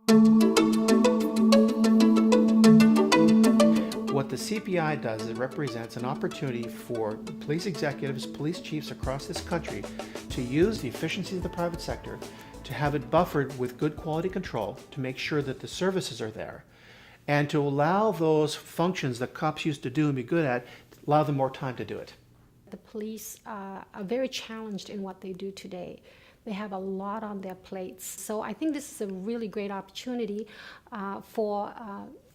What the CPI does is it represents an opportunity for police executives, police chiefs across this country to use the efficiency of the private sector, to have it buffered with good quality control, to make sure that the services are there, and to allow those functions that cops used to do and be good at, allow them more time to do it. The police are very challenged in what they do today. They have a lot on their plates. So I think this is a really great opportunity for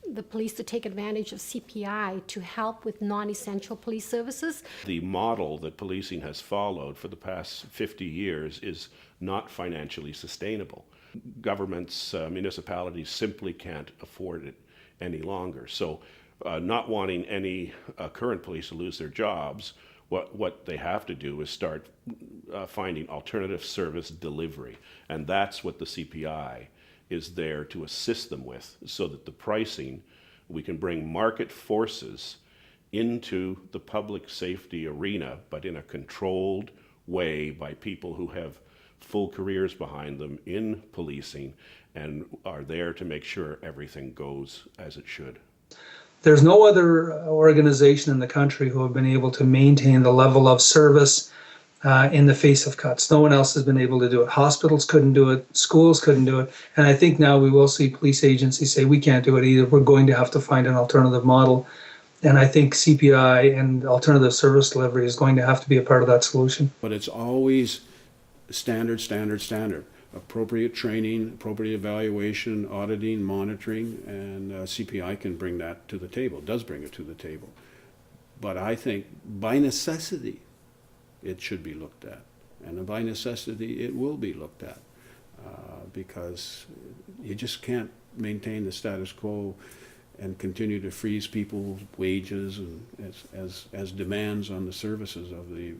the police to take advantage of CPI to help with non-essential police services. The model that policing has followed for the past 50 years is not financially sustainable. Governments, municipalities simply can't afford it any longer. So not wanting any current police to lose their jobs, what they have to do is start finding alternative service delivery. And that's what the CPI is there to assist them with, so that the pricing, we can bring market forces into the public safety arena, but in a controlled way by people who have full careers behind them in policing and are there to make sure everything goes as it should. There's no other organization in the country who have been able to maintain the level of service in the face of cuts. No one else has been able to do it. Hospitals couldn't do it. Schools couldn't do it. And I think now we will see police agencies say, we can't do it either. We're going to have to find an alternative model. And I think CPI and alternative service delivery is going to have to be a part of that solution. But it's always standard. Appropriate training, appropriate evaluation, auditing, monitoring, and CPI can bring that to the table, does bring it to the table. But I think by necessity, it should be looked at. And by necessity, it will be looked at because you just can't maintain the status quo and continue to freeze people's wages and as demands on the services of the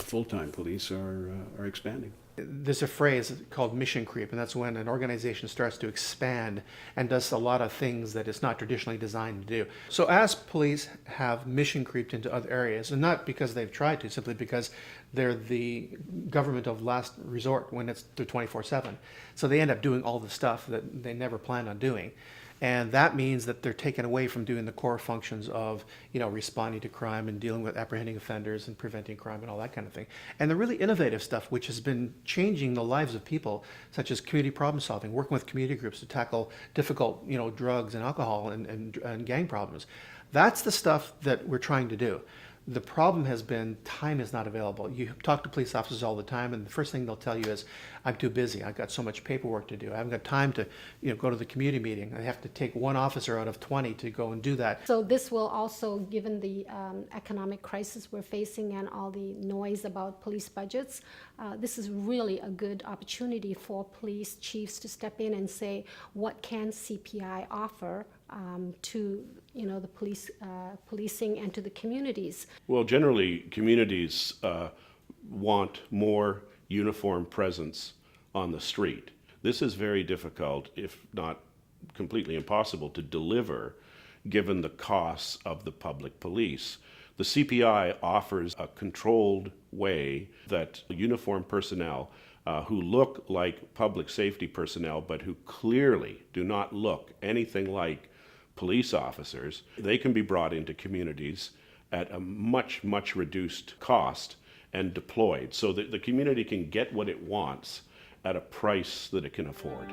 full-time police are expanding. There's a phrase called mission creep, and that's when an organization starts to expand and does a lot of things that it's not traditionally designed to do. So as police have mission creeped into other areas, and not because they've tried to, simply because they're the government of last resort when it's through 24/7. So they end up doing all the stuff that they never planned on doing. And that means that they're taken away from doing the core functions of, responding to crime and dealing with apprehending offenders and preventing crime and all that kind of thing. And the really innovative stuff, which has been changing the lives of people, such as community problem solving, working with community groups to tackle difficult, drugs and alcohol and gang problems. That's the stuff that we're trying to do. The problem has been time is not available. You talk to police officers all the time, and the first thing they'll tell you is, I'm too busy. I've got so much paperwork to do. I haven't got time to go to the community meeting. I have to take one officer out of 20 to go and do that. So this will also, given the economic crisis we're facing and all the noise about police budgets, this is really a good opportunity for police chiefs to step in and say, what can CPI offer to the policing and to the communities? Well, generally, communities want more uniform presence on the street. This is very difficult, if not completely impossible, to deliver given the costs of the public police. The CPI offers a controlled way that uniformed personnel who look like public safety personnel but who clearly do not look anything like police officers, they can be brought into communities at a much reduced cost and deployed so that the community can get what it wants at a price that it can afford.